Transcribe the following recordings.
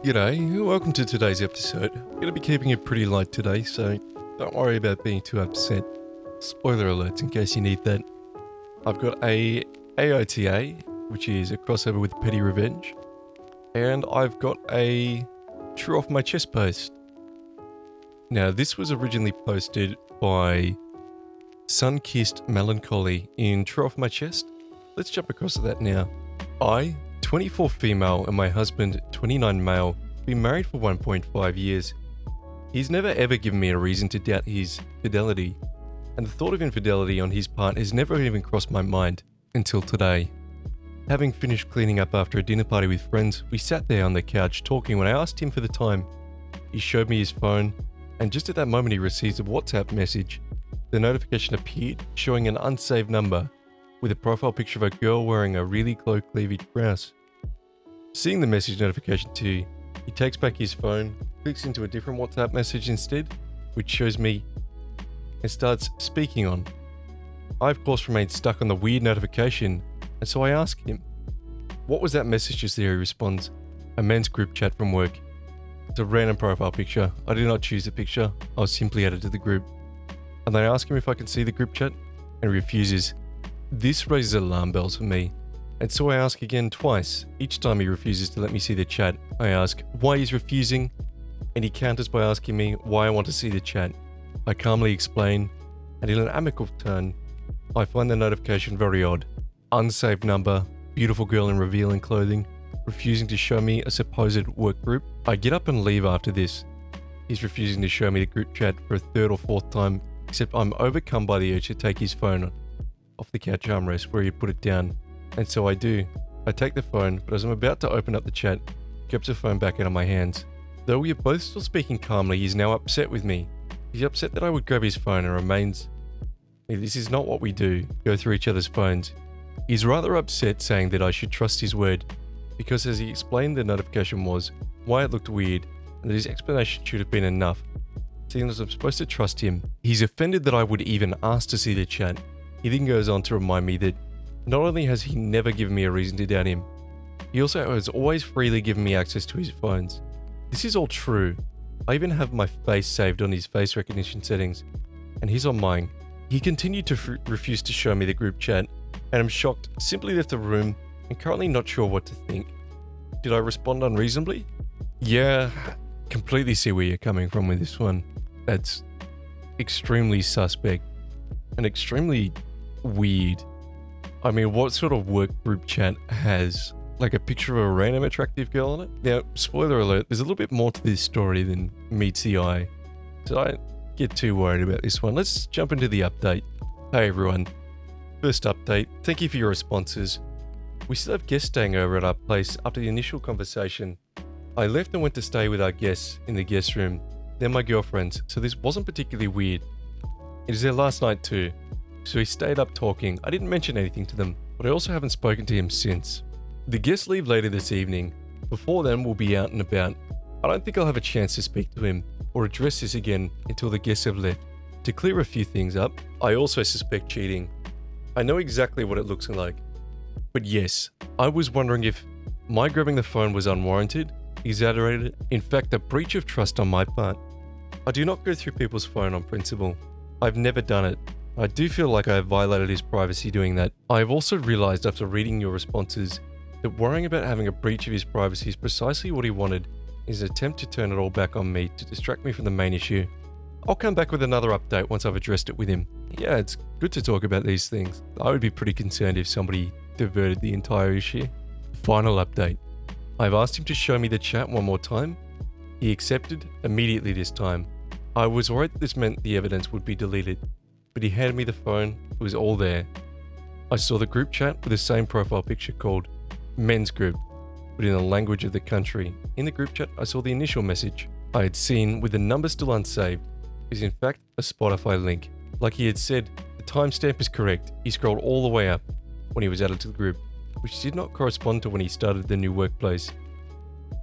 G'day, welcome to today's episode. I'm going to be keeping it pretty light today, so don't worry about being too upset. Spoiler alerts in case you need that. I've got a AOTA, which is a crossover with Petty Revenge, and I've got a True Off My Chest post. Now, this was originally posted by SunkissedMelancholy in True Off My Chest. Let's jump across to that now. I, 24 female, and my husband, 29 male, been married for 1.5 years. He's never ever given me a reason to doubt his fidelity, and the thought of infidelity on his part has never even crossed my mind until today. Having finished cleaning up after a dinner party with friends, we sat there on the couch talking when I asked him for the time. He showed me his phone, and just at that moment he receives a WhatsApp message. The notification appeared, showing an unsaved number, with a profile picture of a girl wearing a really low cleavage blouse. Seeing the message notification too, he takes back his phone, clicks into a different WhatsApp message instead, which shows me, and starts speaking on. I of course remained stuck on the weird notification, and so I ask him, what was that message just there? He responds, a men's group chat from work. It's a random profile picture. I did not choose the picture, I was simply added to the group. And then I ask him if I can see the group chat, and he refuses. This raises alarm bells for me, and so I ask again twice. Each time he refuses to let me see the chat, I ask why he's refusing, and he counters by asking me why I want to see the chat. I calmly explain, and in an amicable tone, I find the notification very odd. Unsaved number, beautiful girl in revealing clothing, refusing to show me a supposed work group. I get up and leave after this. He's refusing to show me the group chat for a third or fourth time, except I'm overcome by the urge to take his phone off the couch armrest where he put it down. And so I do. I take the phone, but as I'm about to open up the chat, he grabs the phone back out of my hands. Though we are both still speaking calmly, he's now upset with me. He's upset that I would grab his phone and remains. This is not what we do, go through each other's phones. He's rather upset, saying that I should trust his word, because as he explained the notification was, why it looked weird, and that his explanation should have been enough, seeing as I'm supposed to trust him. He's offended that I would even ask to see the chat. He then goes on to remind me that not only has he never given me a reason to doubt him, he also has always freely given me access to his phones. This is all true. I even have my face saved on his face recognition settings, and he's on mine. He continued to refuse to show me the group chat, and I'm shocked, simply left the room, and currently not sure what to think. Did I respond unreasonably? Yeah, completely see where you're coming from with this one. That's extremely suspect, and extremely weird. I mean, what sort of work group chat has like a picture of a random attractive girl on it? Now, spoiler alert, there's a little bit more to this story than meets the eye, so don't get too worried about this one. Let's jump into the update. Hey everyone, first update, thank you for your responses. We still have guests staying over at our place after the initial conversation. I left and went to stay with our guests in the guest room. They're my girlfriends, so this wasn't particularly weird. It is their last night too, so we stayed up talking. I didn't mention anything to them, but I also haven't spoken to him since. The guests leave later this evening. Before then, we'll be out and about. I don't think I'll have a chance to speak to him or address this again until the guests have left. To clear a few things up, I also suspect cheating. I know exactly what it looks like. But yes, I was wondering if my grabbing the phone was unwarranted, exaggerated, in fact a breach of trust on my part. I do not go through people's phone on principle. I've never done it. I do feel like I have violated his privacy doing that. I have also realized after reading your responses that worrying about having a breach of his privacy is precisely what he wanted, is an attempt to turn it all back on me to distract me from the main issue. I'll come back with another update once I've addressed it with him. Yeah, it's good to talk about these things. I would be pretty concerned if somebody diverted the entire issue. Final update. I've asked him to show me the chat one more time. He accepted immediately this time. I was worried that this meant the evidence would be deleted, but he handed me the phone. It was all there. I saw the group chat with the same profile picture called Men's Group, but in the language of the country. In the group chat, I saw the initial message I had seen with the number still unsaved. It is in fact a Spotify link. Like he had said, the timestamp is correct. He scrolled all the way up when he was added to the group, which did not correspond to when he started the new workplace.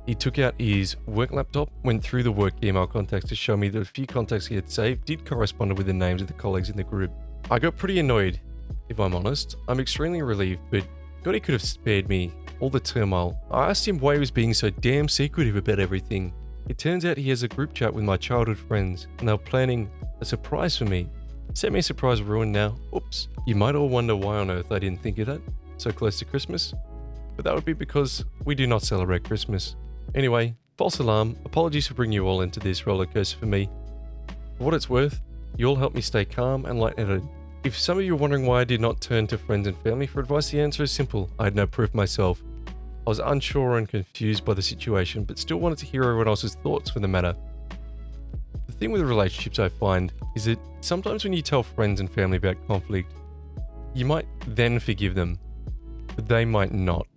He took out his work laptop, went through the work email contacts to show me that a few contacts he had saved did correspond with the names of the colleagues in the group. I got pretty annoyed, if I'm honest. I'm extremely relieved, but God, he could have spared me all the turmoil. I asked him why he was being so damn secretive about everything. It turns out he has a group chat with my childhood friends, and they were planning a surprise for me. Sent me a surprise ruined now. Oops. You might all wonder why on earth I didn't think of that so close to Christmas. But that would be because we do not celebrate Christmas. Anyway, false alarm. Apologies for bringing you all into this roller coaster for me. For what it's worth, you all helped me stay calm and light-headed. If some of you are wondering why I did not turn to friends and family for advice, the answer is simple. I had no proof myself. I was unsure and confused by the situation, but still wanted to hear everyone else's thoughts for the matter. The thing with relationships I find is that sometimes when you tell friends and family about conflict, you might then forgive them, but they might not.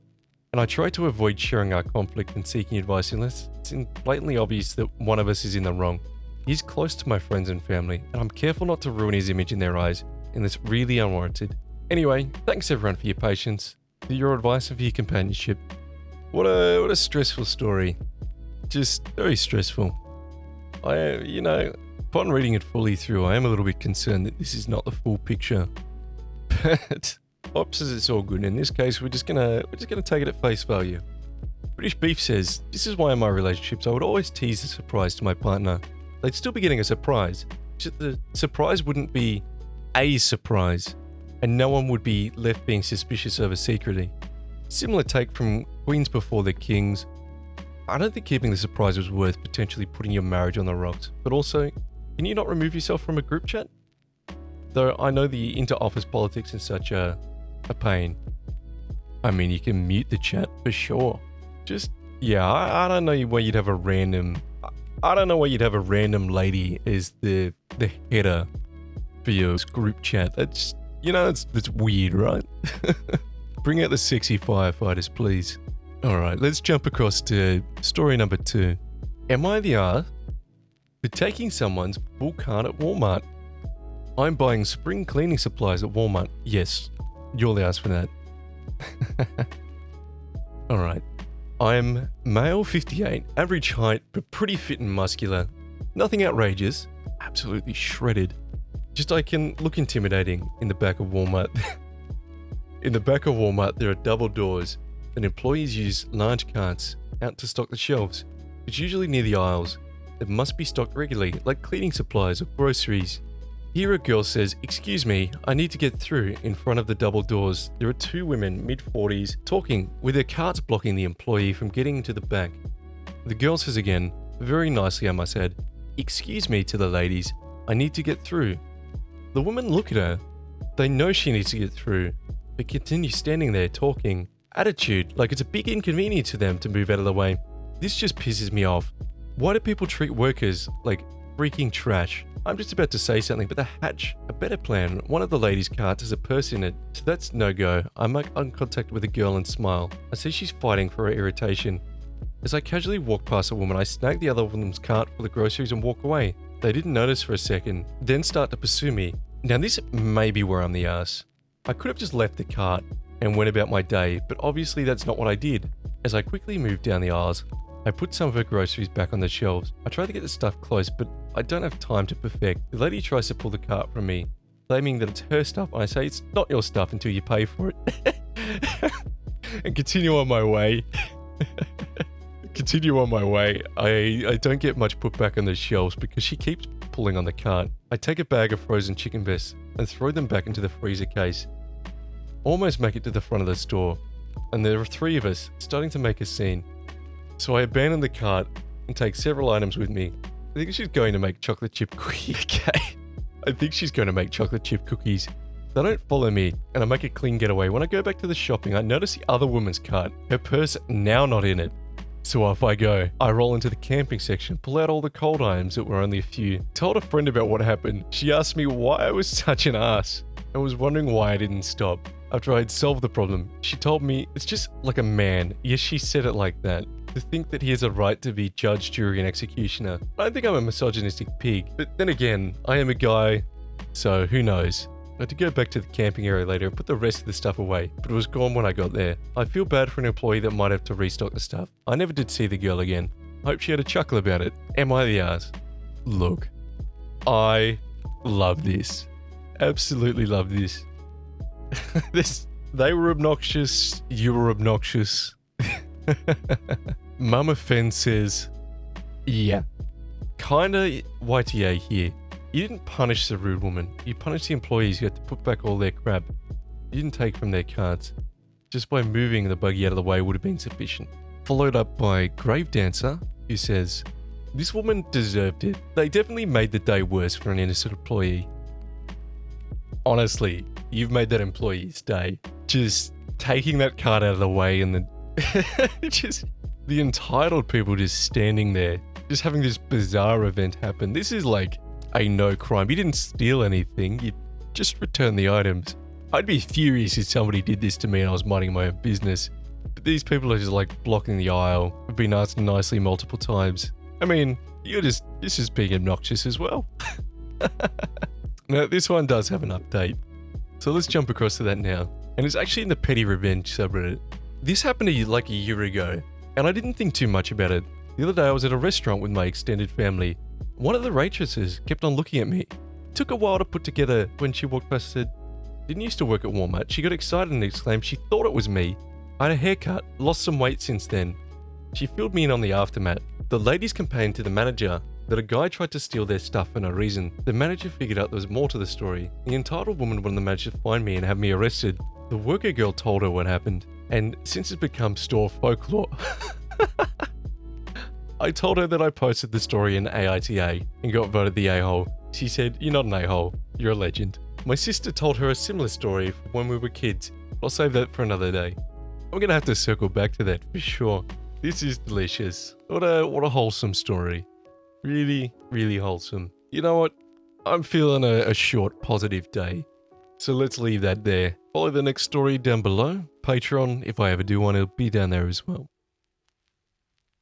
And I try to avoid sharing our conflict and seeking advice unless it's blatantly obvious that one of us is in the wrong. He's close to my friends and family, and I'm careful not to ruin his image in their eyes, unless really unwarranted. Anyway, thanks everyone for your patience, for your advice and for your companionship. What a stressful story. Just very stressful. Upon reading it fully through, I am a little bit concerned that this is not the full picture. But opposite, it's all good. In this case, we're just gonna take it at face value. British Beef says, "This is why in my relationships I would always tease a surprise to my partner. They'd still be getting a surprise. Just the surprise wouldn't be a surprise, and no one would be left being suspicious over secretly." Similar take from Queens Before the Kings. I don't think keeping the surprise was worth potentially putting your marriage on the rocks. But also, can you not remove yourself from a group chat? Though I know the inter-office politics and such are a pain. I mean, you can mute the chat for sure. I don't know why you'd have a random... I don't know why you'd have a random lady as the header for your group chat. That's weird, right? Bring out the sexy firefighters, please. Alright, let's jump across to story number 2. Am I the arse for taking someone's full cart at Walmart? I'm buying spring cleaning supplies at Walmart. Yes, you're the arse for that. Alright. I'm male, 58, average height, but pretty fit and muscular. Nothing outrageous. Absolutely shredded. Just I can look intimidating in the back of Walmart. In the back of Walmart, there are double doors, and employees use large carts out to stock the shelves. It's usually near the aisles that must be stocked regularly, like cleaning supplies or groceries. Here a girl says, "Excuse me, I need to get through." In front of the double doors, there are 2 women, mid-40s, talking, with their carts blocking the employee from getting into the back. The girl says again, very nicely I must add, "Excuse me," to the ladies, "I need to get through." The women look at her. They know she needs to get through, but continue standing there talking. Attitude, like it's a big inconvenience to them to move out of the way. This just pisses me off. Why do people treat workers like freaking trash? I'm just about to say something, but they hatch a better plan. One of the ladies' carts has a purse in it, so that's no go. I make eye contact with a girl and smile. I see she's fighting for her irritation. As I casually walk past a woman, I snag the other woman's cart for the groceries and walk away. They didn't notice for a second, then start to pursue me. Now this may be where I'm the arse. I could have just left the cart and went about my day, but obviously that's not what I did. As I quickly moved down the aisles, I put some of her groceries back on the shelves. I try to get the stuff close, but I don't have time to perfect. The lady tries to pull the cart from me, claiming that it's her stuff, and I say it's not your stuff until you pay for it. And continue on my way. I don't get much put back on the shelves because she keeps pulling on the cart. I take a bag of frozen chicken breasts and throw them back into the freezer case. Almost make it to the front of the store, and there are 3 of us starting to make a scene. So I abandon the cart and take several items with me. I think she's going to make chocolate chip cookies. Okay. I think she's going to make chocolate chip cookies. They don't follow me, and I make a clean getaway. When I go back to the shopping, I notice the other woman's cart. Her purse now not in it. So off I go. I roll into the camping section, pull out all the cold items that were only a few. Told a friend about what happened. She asked me why I was such an ass, and was wondering why I didn't stop. After I had solved the problem, she told me it's just like a man. Yes, she said it like that. To think that he has a right to be judge, jury, and executioner. I don't think I'm a misogynistic pig, but then again, I am a guy, so who knows. I had to go back to the camping area later and put the rest of the stuff away, but it was gone when I got there. I feel bad for an employee that might have to restock the stuff. I never did see the girl again. I hope she had a chuckle about it. Am I the ass? Look, I love this. Absolutely love this. They were obnoxious. You were obnoxious. Mama Fen says, yeah, kinda YTA here. You didn't punish the rude woman. You punished the employees who had to put back all their crap. You didn't take from their cards. Just by moving the buggy out of the way would have been sufficient. Followed up by Grave Dancer, who says, this woman deserved it. They definitely made the day worse for an innocent employee. Honestly, you've made that employee's day. Just taking that cart out of the way and then just the entitled people just standing there, just having this bizarre event happen. This is like a no crime. You didn't steal anything. You just returned the items. I'd be furious if somebody did this to me and I was minding my own business. But these people are just like blocking the aisle. I've been asked nicely multiple times. I mean, this is being obnoxious as well. Now, this one does have an update. So let's jump across to that now. And it's actually in the Petty Revenge subreddit. This happened like a year ago, and I didn't think too much about it. The other day I was at a restaurant with my extended family. One of the waitresses kept on looking at me. It took a while to put together. When she walked past and said, didn't used to work at Walmart. She got excited and exclaimed she thought it was me. I had a haircut, lost some weight since then. She filled me in on the aftermath. The ladies complained to the manager that a guy tried to steal their stuff for no reason. The manager figured out there was more to the story. The entitled woman wanted the manager to find me and have me arrested. The worker girl told her what happened, and since it's become store folklore, I told her that I posted the story in AITA and got voted the a-hole. She said, you're not an a-hole, you're a legend. My sister told her a similar story from when we were kids. I'll save that for another day. I'm gonna have to circle back to that for sure. This is delicious. What a wholesome story. Really, really wholesome. You know what? I'm feeling a short, positive day. So let's leave that there. Follow the next story down below. Patreon, if I ever do one, it'll be down there as well.